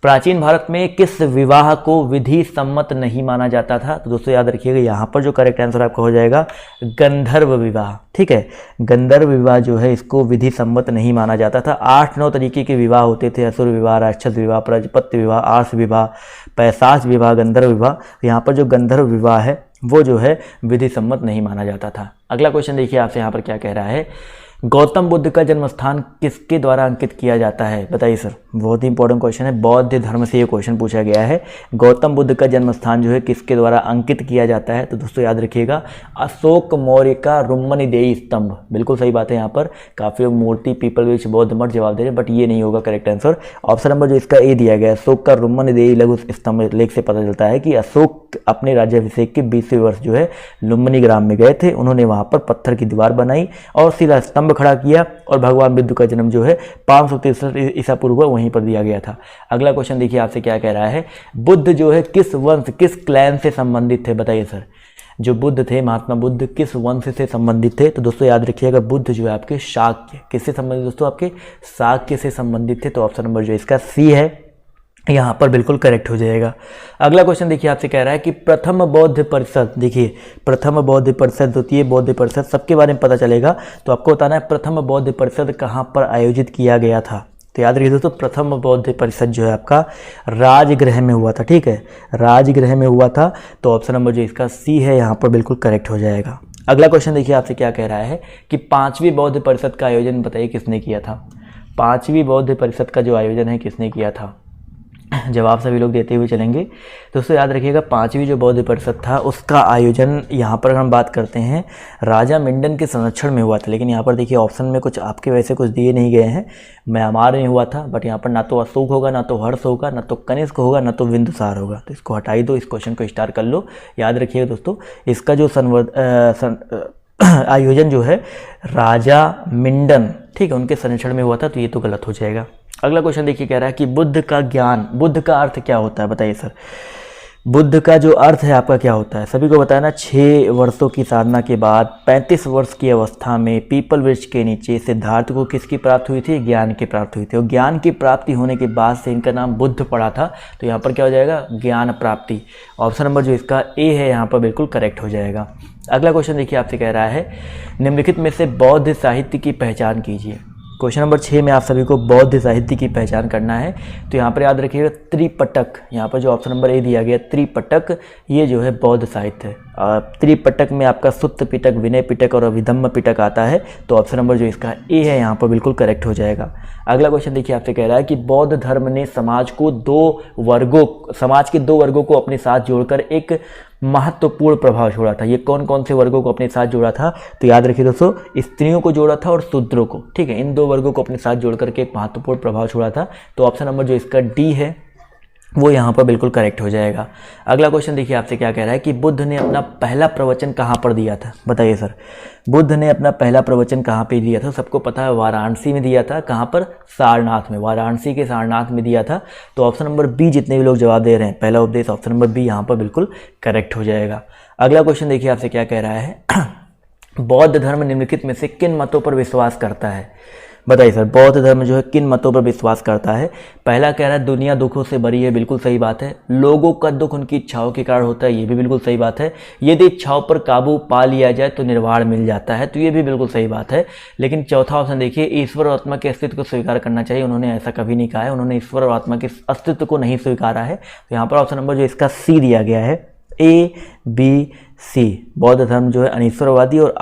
प्राचीन भारत में किस विवाह को विधि सम्मत नहीं माना जाता था? तो दोस्तों याद रखिएगा, यहाँ पर जो करेक्ट आंसर आपका हो जाएगा गंधर्व विवाह। ठीक है, गंधर्व विवाह जो है इसको विधि सम्मत नहीं माना जाता था। 8-9 तरीके के विवाह होते थे, असुर विवाह, राक्षस विवाह, प्रजापत्य विवाह, आर्ष विवाह, पैशाच विवाह, गंधर्व विवाह। यहाँ पर जो गंधर्व विवाह है वो जो है विधि सम्मत नहीं माना जाता था। अगला क्वेश्चन देखिए आपसे यहाँ पर क्या कह रहा है, गौतम बुद्ध का जन्म स्थान किसके द्वारा अंकित किया जाता है? बताइए सर, बहुत ही इंपॉर्टेंट क्वेश्चन है, बौद्ध धर्म से ये क्वेश्चन पूछा गया है। गौतम बुद्ध का जन्म स्थान जो है किसके द्वारा अंकित किया जाता है? तो दोस्तों याद रखिएगा, अशोक मौर्य का रुम्मनिदेई स्तंभ। बिल्कुल सही बात है, यहाँ पर काफ़ी मूर्ति, पीपल विच, बौद्ध मठ जवाब दे रहे हैं, बट ये नहीं होगा करेक्ट आंसर। ऑप्शन नंबर जो इसका ए दिया गया है, अशोक का रुम्मनिदेई लघु स्तंभ। लेख से पता चलता है कि अशोक अपने राज्याभिषेक के 20वें वर्ष जो है लुम्बिनी ग्राम में गए थे। उन्होंने वहाँ पर पत्थर की दीवार बनाई और शिला स्तंभ खड़ा किया, और भगवान बुद्ध का जन्म जो है 563 ईसा पूर्व वहीं पर दिया गया था। अगला क्वेश्चन देखिए आपसे क्या कह रहा है, बुद्ध जो है किस वंश, किस क्लैन से संबंधित थे? बताइए सर, जो बुद्ध थे, महात्मा बुद्ध किस वंश से संबंधित थे? तो दोस्तों याद रखिएगा, बुद्ध जो है आपके शाक्य, किससे संबंधित दोस्तों? आपके शाक्य से संबंधित थे। तो ऑप्शन नंबर जो इसका सी है यहाँ पर बिल्कुल करेक्ट हो जाएगा। अगला क्वेश्चन देखिए आपसे कह रहा है कि प्रथम बौद्ध परिषद, देखिए प्रथम बौद्ध परिषद, द्वितीय बौद्ध परिषद, सबके बारे में पता चलेगा। तो आपको बताना है प्रथम बौद्ध परिषद कहाँ पर आयोजित किया गया था। तो याद रखिए दोस्तों, प्रथम बौद्ध परिषद जो है आपका राजगृह में हुआ था। ठीक है, राजगृह में हुआ था। तो ऑप्शन नंबर जो इसका सी है यहाँ पर बिल्कुल करेक्ट हो जाएगा। अगला क्वेश्चन देखिए आपसे क्या कह रहा है कि पांचवी बौद्ध परिषद का आयोजन बताइए किसने किया था? पांचवी बौद्ध परिषद का जो आयोजन है किसने किया था? जवाब सभी लोग देते हुए चलेंगे। दोस्तों याद रखिएगा, पांचवी जो बौद्ध परिषद था उसका आयोजन यहाँ पर हम बात करते हैं राजा मिंडन के संरक्षण में हुआ था। लेकिन यहाँ पर देखिए ऑप्शन में कुछ आपके वैसे कुछ दिए नहीं गए हैं, म्यांमार में हुआ था, बट यहाँ पर ना तो अशोक होगा, ना तो हर्ष होगा, ना तो कनिष्क होगा, ना तो बिंदुसार होगा। तो इसको हटाई दो, इस क्वेश्चन को स्टार कर लो। याद रखिएगा दोस्तों, इसका जो आयोजन जो है राजा मिंडन, ठीक है, उनके संरक्षण में हुआ था। तो ये तो गलत हो जाएगा। अगला क्वेश्चन देखिए कह रहा है कि बुद्ध का ज्ञान, बुद्ध का अर्थ क्या होता है? बताइए सर, बुद्ध का जो अर्थ है आपका क्या होता है? सभी को बताया ना, 6 वर्षों की साधना के बाद 35 वर्ष की अवस्था में पीपल वृक्ष के नीचे सिद्धार्थ को किसकी प्राप्त हुई थी? ज्ञान की प्राप्ति हुई थी। और ज्ञान की प्राप्ति होने के बाद से इनका नाम बुद्ध पड़ा था। तो यहाँ पर क्या हो जाएगा? ज्ञान प्राप्ति। ऑप्शन नंबर जो इसका ए है यहाँ पर बिल्कुल करेक्ट हो जाएगा। अगला क्वेश्चन देखिए आपसे कह रहा है, निम्नलिखित में से बौद्ध साहित्य की पहचान कीजिए। क्वेश्चन नंबर 6 में आप सभी को बौद्ध साहित्य की पहचान करना है। तो यहाँ पर याद रखिएगा त्रिपिटक, यहाँ पर जो ऑप्शन नंबर ए दिया गया त्रिपिटक, ये जो है बौद्ध साहित्य है। त्रिपिटक में आपका सुत्त पिटक, विनय पिटक और अभिधम्म पिटक आता है। तो ऑप्शन नंबर जो इसका ए है यहाँ पर बिल्कुल करेक्ट हो जाएगा। अगला क्वेश्चन देखिए आपसे कह रहा है कि बौद्ध धर्म ने समाज के 2 वर्गों को अपने साथ जोड़कर एक महत्वपूर्ण प्रभाव छोड़ा था। ये कौन कौन से वर्गों को अपने साथ जोड़ा था? तो याद रखिए दोस्तों, स्त्रियों को जोड़ा था और शूद्रों को। ठीक है, इन 2 वर्गों को अपने साथ जोड़ करके एक महत्वपूर्ण प्रभाव छोड़ा था। तो ऑप्शन नंबर जो इसका डी है वो यहाँ पर बिल्कुल करेक्ट हो जाएगा। अगला क्वेश्चन देखिए आपसे क्या कह रहा है कि बुद्ध ने अपना पहला प्रवचन कहाँ पर दिया था? बताइए सर, बुद्ध ने अपना पहला प्रवचन कहाँ पे दिया था? सबको पता है वाराणसी में दिया था। कहाँ पर? सारनाथ में, वाराणसी के सारनाथ में दिया था। तो ऑप्शन नंबर बी, जितने भी लोग जवाब दे रहे हैं, पहला उपदेश, ऑप्शन नंबर बी यहाँ पर बिल्कुल करेक्ट हो जाएगा। अगला क्वेश्चन देखिए आपसे क्या कह रहा है, बौद्ध धर्म निम्नलिखित में से किन मतों पर विश्वास करता है? बताइए सर, बौद्ध धर्म जो है किन मतों पर विश्वास करता है? पहला कह रहा है दुनिया दुखों से भरी है, बिल्कुल सही बात है। लोगों का दुख उनकी इच्छाओं के कारण होता है, ये भी बिल्कुल सही बात है। यदि इच्छाओं पर काबू पा लिया जाए तो निर्वाण मिल जाता है, तो ये भी बिल्कुल सही बात है। लेकिन चौथा ऑप्शन देखिए, ईश्वर और आत्मा के अस्तित्व को स्वीकार करना चाहिए। उन्होंने ऐसा कभी नहीं कहा है, उन्होंने ईश्वर और आत्मा के अस्तित्व को नहीं स्वीकारा है। तो यहाँ पर ऑप्शन नंबर जो इसका सी दिया गया है, ए बी सी। बौद्ध धर्म जो है अनीश्वरवादी और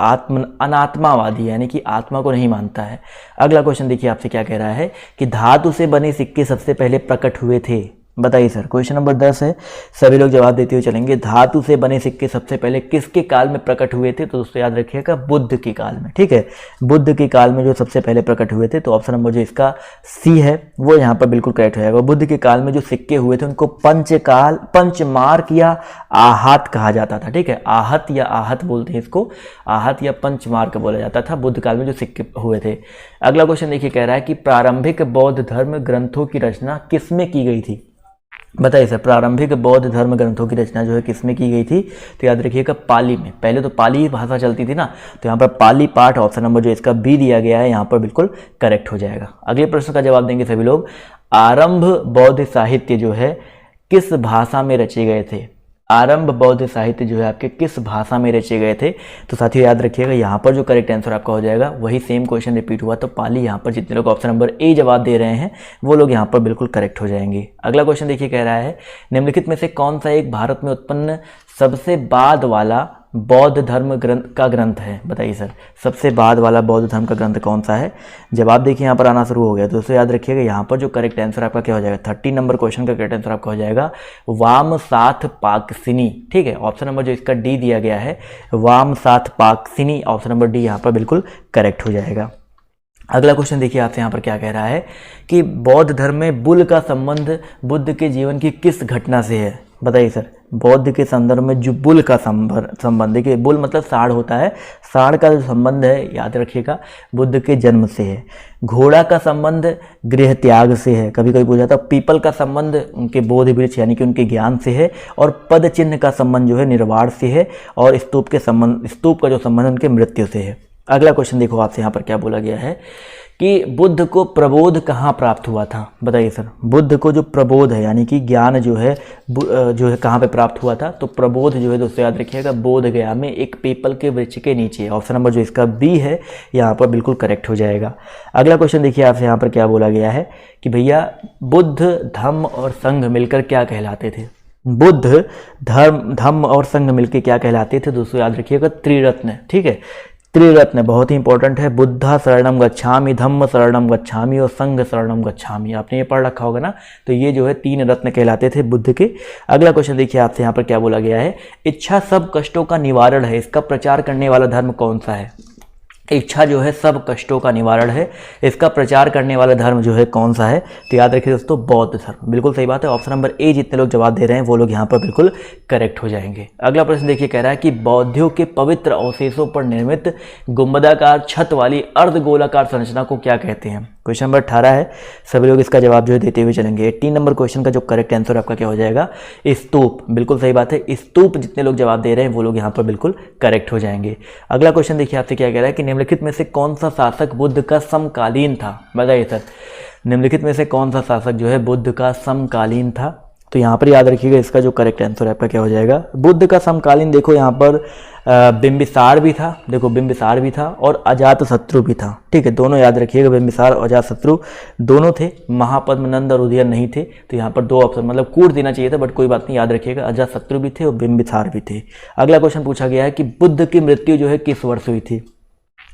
अनात्मावादी, यानी कि आत्मा को नहीं मानता है। अगला क्वेश्चन देखिए आपसे क्या कह रहा है कि धातु से बने सिक्के सबसे पहले प्रकट हुए थे? बताइए सर, क्वेश्चन नंबर 10 है, सभी लोग जवाब देते हुए चलेंगे। धातु से बने सिक्के सबसे पहले किसके काल में प्रकट हुए थे? तो दोस्तों याद रखिएगा, बुद्ध के काल में। ठीक है, बुद्ध के काल में जो सबसे पहले प्रकट हुए थे। तो ऑप्शन नंबर जो इसका सी है वो यहाँ पर बिल्कुल करेक्ट हो जाएगा। बुद्ध के काल में जो सिक्के हुए थे उनको पंचमार्क या आहत कहा जाता था। ठीक है, आहत या आहत बोलते हैं इसको, आहत या पंचमार्क बोला जाता था बुद्ध काल में जो सिक्के हुए थे। अगला क्वेश्चन देखिए कह रहा है कि प्रारंभिक बौद्ध धर्म ग्रंथों की रचना किसमें की गई थी? बताइए सर, प्रारंभिक बौद्ध धर्म ग्रंथों की रचना जो है किसमें की गई थी? तो याद रखिएगा पाली में। पहले तो पाली भाषा चलती थी ना, तो यहाँ पर पाली पाठ, ऑप्शन नंबर जो इसका बी दिया गया है यहाँ पर बिल्कुल करेक्ट हो जाएगा। अगले प्रश्न का जवाब देंगे सभी लोग। आरंभ बौद्ध साहित्य जो है किस भाषा में रचे गए थे? आरंभ बौद्ध साहित्य जो है आपके किस भाषा में रचे गए थे? तो साथियों याद रखिएगा, यहाँ पर जो करेक्ट आंसर आपका हो जाएगा वही सेम क्वेश्चन रिपीट हुआ। तो पाली, यहाँ पर जितने लोग ऑप्शन नंबर ए जवाब दे रहे हैं वो लोग यहाँ पर बिल्कुल करेक्ट हो जाएंगे। अगला क्वेश्चन देखिए कह रहा है, निम्नलिखित में से कौन सा एक भारत में उत्पन्न सबसे बाद वाला बौद्ध धर्म ग्रंथ है? बताइए सर, सबसे बाद वाला बौद्ध धर्म का ग्रंथ कौन सा है? जवाब देखिए यहाँ पर आना शुरू हो गया। दोस्तों याद रखिएगा यहाँ पर जो करेक्ट आंसर आपका क्या हो जाएगा, 30 नंबर क्वेश्चन का करेक्ट आंसर आपका हो जाएगा वामसाथ पाकसिनी। ठीक है, ऑप्शन नंबर जो इसका डी दिया गया है वामसाथ पाकसिनी, ऑप्शन नंबर डी यहाँ पर बिल्कुल करेक्ट हो जाएगा। अगला क्वेश्चन देखिए आपसे यहाँ पर क्या कह रहा है कि बौद्ध धर्म में बुल का संबंध बुद्ध के जीवन की किस घटना से है? बताइए सर, बौद्ध के संदर्भ में जो बुल का संबंध, देखिए बुल मतलब साढ़ होता है, साढ़ का जो संबंध है याद रखिएगा बुद्ध के जन्म से है। घोड़ा का संबंध गृह त्याग से है, कभी कभी पूछा था। पीपल का संबंध उनके बोध वृक्ष यानी कि उनके ज्ञान से है। और पद चिन्ह का संबंध जो है निर्वाण से है। और स्तूप का जो संबंध उनके मृत्यु से है। अगला क्वेश्चन देखो आपसे यहाँ पर क्या बोला गया है कि बुद्ध को प्रबोध कहाँ प्राप्त हुआ था? बताइए सर, बुद्ध को जो प्रबोध है यानी कि ज्ञान जो है कहाँ पे प्राप्त हुआ था? तो प्रबोध जो है दोस्तों याद रखिएगा बोध गया में एक पीपल के वृक्ष के नीचे। ऑप्शन नंबर जो इसका बी है यहाँ पर बिल्कुल करेक्ट हो जाएगा। अगला क्वेश्चन देखिए आपसे यहाँ पर क्या बोला गया है कि भैया बुद्ध धम्म और संघ मिलकर क्या कहलाते थे? बुद्ध धम्म और संघ मिलकर क्या कहलाते थे? दोस्तों याद रखिएगा त्रिरत्न। ठीक है, त्रिरत्न बहुत ही इंपॉर्टेंट है। बुद्धा शरणम गच्छामि, धम्म शरणम गच्छामि और संघ शरणम गच्छामि। आपने ये पढ़ रखा होगा ना। तो ये जो है 3 रत्न कहलाते थे बुद्ध के। अगला क्वेश्चन देखिए आपसे यहाँ पर क्या बोला गया है, इच्छा सब कष्टों का निवारण है, इसका प्रचार करने वाला धर्म कौन सा है? इच्छा जो है सब कष्टों का निवारण है, इसका प्रचार करने वाला धर्म जो है कौन सा है? तो याद रखिए दोस्तों बौद्ध धर्म। बिल्कुल सही बात है, ऑप्शन नंबर ए जितने लोग जवाब दे रहे हैं वो लोग यहाँ पर बिल्कुल करेक्ट हो जाएंगे। अगला प्रश्न देखिए कह रहा है कि बौद्धों के पवित्र अवशेषों पर निर्मित गुंबदाकार छत वाली अर्धगोलाकार संरचना को क्या कहते हैं? क्वेश्चन नंबर 18 है, सभी लोग इसका जवाब जो है देते हुए चलेंगे। 18 नंबर क्वेश्चन का जो करेक्ट आंसर आपका क्या हो जाएगा? स्तूप। बिल्कुल सही बात है, स्तूप जितने लोग जवाब दे रहे हैं वो लोग यहाँ पर बिल्कुल करेक्ट हो जाएंगे। अगला क्वेश्चन देखिए आपसे क्या कह रहा है कि निम्नलिखित में से कौन सा शासक बुद्ध का समकालीन था? बताइए सर, निम्नलिखित में से कौन सा शासक जो है बुद्ध का समकालीन था? तो यहाँ पर याद रखिएगा इसका जो करेक्ट आंसर आपका क्या हो जाएगा? बुद्ध का समकालीन देखो यहाँ पर बिंबिसार भी था, देखो बिंबिसार भी था और अजातशत्रु भी था। ठीक है, दोनों याद रखिएगा, बिंबिसार और अजातशत्रु दोनों थे। महापद्मनंद और उदयन नहीं थे। तो यहाँ पर 2 ऑप्शन मतलब कूट देना चाहिए था, बट कोई बात नहीं, याद रखिएगा अजातशत्रु भी थे और बिंबिसार भी थे। अगला क्वेश्चन पूछा गया है कि बुद्ध की मृत्यु जो है किस वर्ष हुई थी?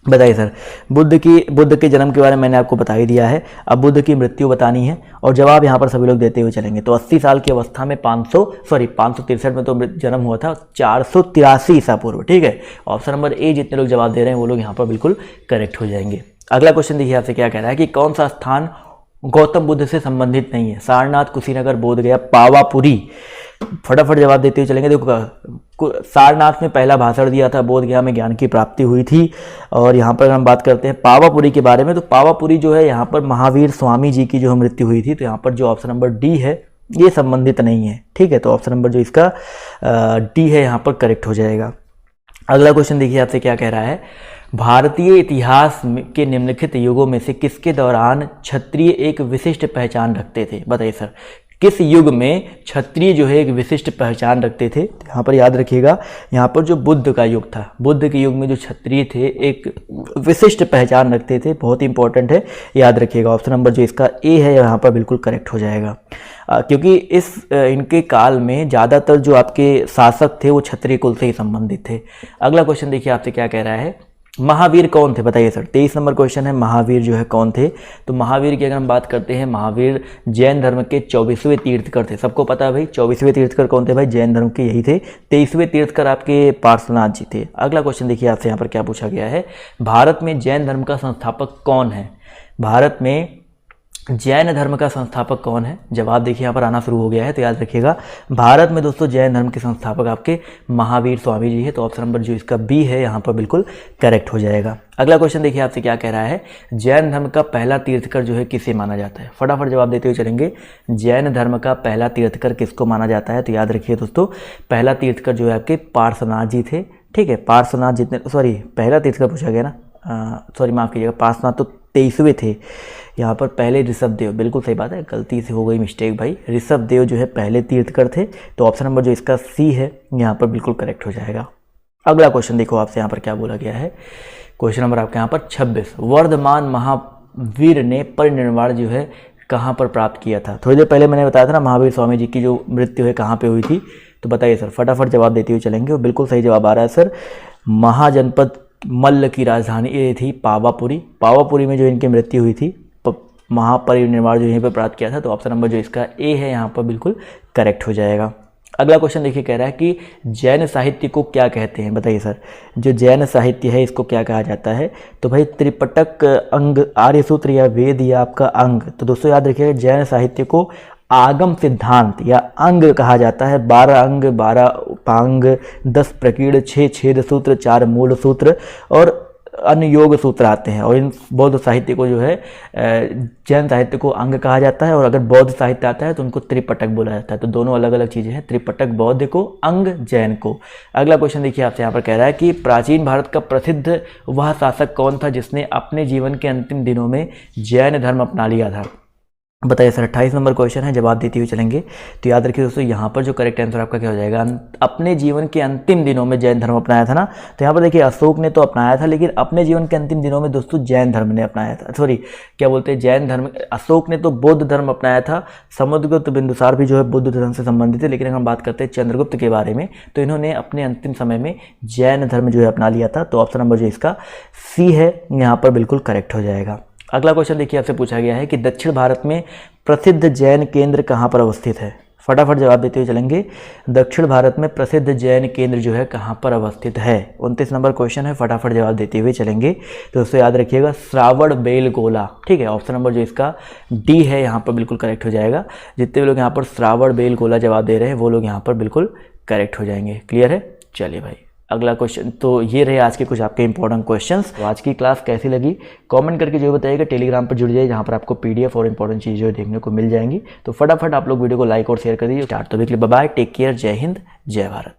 बताइए सर, बुद्ध के जन्म के बारे में मैंने आपको बता ही दिया है, अब बुद्ध की मृत्यु बतानी है और जवाब यहाँ पर सभी लोग देते हुए चलेंगे। तो 80 साल की अवस्था में 563 में तो जन्म हुआ था, 483 ईसा पूर्व। ठीक है, ऑप्शन नंबर ए जितने लोग जवाब दे रहे हैं वो लोग यहाँ पर बिल्कुल करेक्ट हो जाएंगे। अगला क्वेश्चन देखिए आपसे क्या कह रहा है कि कौन सा स्थान गौतम बुद्ध से संबंधित नहीं है? सारनाथ, कुशीनगर, बोधगया, पावापुरी। फटाफट जवाब देते हुए चलेंगे। देखो सारनाथ में पहला भाषण दिया था, बोधगया में ज्ञान की प्राप्ति हुई थी। और यहाँ पर हम बात करते हैं पावापुरी के बारे में, तो पावापुरी जो है यहाँ पर महावीर स्वामी जी की जो मृत्यु हुई थी। तो यहाँ पर जो ऑप्शन नंबर डी है ये संबंधित नहीं है। ठीक है, तो ऑप्शन नंबर जो इसका डी है यहाँ पर करेक्ट हो जाएगा। अगला क्वेश्चन देखिए आपसे क्या कह रहा है, भारतीय इतिहास के निम्नलिखित युगों में से किसके दौरान क्षत्रिय एक विशिष्ट पहचान रखते थे? बताइए सर, किस युग में क्षत्रिय जो है एक विशिष्ट पहचान रखते थे? यहाँ पर याद रखिएगा, यहाँ पर जो बुद्ध का युग था, बुद्ध के युग में जो क्षत्रिय थे एक विशिष्ट पहचान रखते थे। बहुत ही इंपॉर्टेंट है, याद रखिएगा। ऑप्शन नंबर जो इसका ए है यहाँ पर बिल्कुल करेक्ट हो जाएगा, क्योंकि इनके काल में ज़्यादातर जो आपके शासक थे वो क्षत्रिय कुल से ही संबंधित थे। अगला क्वेश्चन देखिए आपसे क्या कह रहा है, महावीर कौन थे? बताइए सर, 23 नंबर क्वेश्चन है, महावीर जो है कौन थे? तो महावीर की अगर हम बात करते हैं, महावीर जैन धर्म के 24वें तीर्थकर थे। सबको पता है भाई 24वें तीर्थकर कौन थे? भाई जैन धर्म के यही थे। 23वें तीर्थकर आपके पार्श्वनाथ जी थे। अगला क्वेश्चन देखिए आपसे यहाँ पर क्या पूछा गया है, भारत में जैन धर्म का संस्थापक कौन है? भारत में जैन धर्म का संस्थापक कौन है? जवाब देखिए यहाँ पर आना शुरू हो गया है। तो याद रखिएगा, भारत में दोस्तों जैन धर्म के संस्थापक आपके महावीर स्वामी जी है। तो ऑप्शन नंबर जो इसका बी है यहाँ पर बिल्कुल करेक्ट हो जाएगा। अगला क्वेश्चन देखिए आपसे क्या कह रहा है, जैन धर्म का पहला तीर्थकर जो है किसे माना जाता है? फटाफट जवाब देते हुए चलेंगे। जैन धर्म का पहला तीर्थकर किसको माना जाता है? तो याद रखिए दोस्तों, पहला तीर्थकर जो है आपके पार्श्वनाथ जी थे। ठीक है, पार्श्वनाथ जितने पहला तीर्थकर पूछा गया ना, माफ़ कीजिएगा, पार्श्वनाथ तो 23वें थे। यहाँ पर पहले ऋषभदेव, बिल्कुल सही बात है, गलती से हो गई मिस्टेक भाई, ऋषभदेव जो है पहले तीर्थकर थे। तो ऑप्शन नंबर जो इसका सी है यहाँ पर बिल्कुल करेक्ट हो जाएगा। अगला क्वेश्चन देखो आपसे यहाँ पर क्या बोला गया है, क्वेश्चन नंबर आपके यहाँ पर 26, वर्धमान महावीर ने परिनिर्वाण जो है कहाँ पर प्राप्त किया था? थोड़ी देर पहले मैंने बताया था ना, महावीर स्वामी जी की जो मृत्यु है कहाँ पे हुई थी? तो बताइए सर, फटाफट जवाब देते हुए चलेंगे। और बिल्कुल सही जवाब आ रहा है सर, महाजनपद मल्ल की राजधानी ये थी पावापुरी। पावापुरी में जो इनकी मृत्यु हुई थी, महापरिनिर्वाण जो यहीं पर प्राप्त किया था। तो ऑप्शन नंबर जो इसका ए है यहाँ पर बिल्कुल करेक्ट हो जाएगा। अगला क्वेश्चन देखिए, कह रहा है कि जैन साहित्य को क्या कहते हैं। बताइए सर, जो जैन साहित्य है इसको क्या कहा जाता है। तो भाई त्रिपटक, अंग, आर्य सूत्र या वेद या आपका अंग। तो दोस्तों याद रखिएगा, जैन साहित्य को आगम सिद्धांत या अंग कहा जाता है। 12 अंग, 12 उपांग, 10 प्रकीर्ण, 6 छेद सूत्र, 4 मूल सूत्र और अन्य योग सूत्र आते हैं। और इन बौद्ध साहित्य को जो है जैन साहित्य को अंग कहा जाता है। और अगर बौद्ध साहित्य आता है तो उनको त्रिपटक बोला जाता है। तो दोनों अलग अलग चीज़ें हैं, त्रिपटक बौद्ध को, अंग जैन को। अगला क्वेश्चन देखिए, आपसे यहाँ पर कह रहा है कि प्राचीन भारत का प्रसिद्ध वह शासक कौन था जिसने अपने जीवन के अंतिम दिनों में जैन धर्म अपना लिया था। बताइए सर, 28 नंबर क्वेश्चन है, जवाब देते हुए चलेंगे। तो याद रखिए दोस्तों, यहाँ पर जो करेक्ट आंसर आपका क्या हो जाएगा, अपने जीवन के अंतिम दिनों में जैन धर्म अपनाया था ना। तो यहाँ पर देखिए, अशोक ने तो अपनाया था, लेकिन अपने जीवन के अंतिम दिनों में दोस्तों जैन धर्म ने अपनाया था। सॉरी, क्या बोलते हैं, जैन धर्म, अशोक ने तो बौद्ध धर्म अपनाया था। समुद्रगुप्त, बिंदुसार भी जो है बौद्ध धर्म से संबंधित है। लेकिन अगर हम बात करते हैं चंद्रगुप्त के बारे में, तो इन्होंने अपने अंतिम समय में जैन धर्म जो है अपना लिया था। तो ऑप्शन नंबर जो इसका सी है यहाँ पर बिल्कुल करेक्ट हो जाएगा। अगला क्वेश्चन देखिए, आपसे पूछा गया है कि दक्षिण भारत में प्रसिद्ध जैन केंद्र कहाँ पर अवस्थित है। फटाफट जवाब देते हुए चलेंगे। दक्षिण भारत में प्रसिद्ध जैन केंद्र जो है कहाँ पर अवस्थित है। 29 नंबर क्वेश्चन है, फटाफट जवाब देते हुए चलेंगे। तो दोस्तों याद रखिएगा, श्रावण बेलगोला। ठीक है, ऑप्शन नंबर जो इसका डी है यहाँ पर बिल्कुल करेक्ट हो जाएगा। जितने भी लोग यहाँ पर श्रावण बेलगोला जवाब दे रहे हैं वो लोग यहाँ पर बिल्कुल करेक्ट हो जाएंगे। क्लियर है, चलिए भाई अगला क्वेश्चन। तो ये रहे आज के कुछ आपके इंपॉर्टेंट क्वेश्चंस। तो आज की क्लास कैसी लगी कमेंट करके जो बताइएगा। टेलीग्राम पर जुड़ जाइए, जहाँ पर आपको पीडीएफ और इंपॉर्टेंट चीज़ें देखने को मिल जाएंगी। तो फटाफट आप लोग वीडियो को लाइक और शेयर कर दीजिए। स्टार्ट तो भी, बाय, टेक केयर, जय हिंद, जय भारत।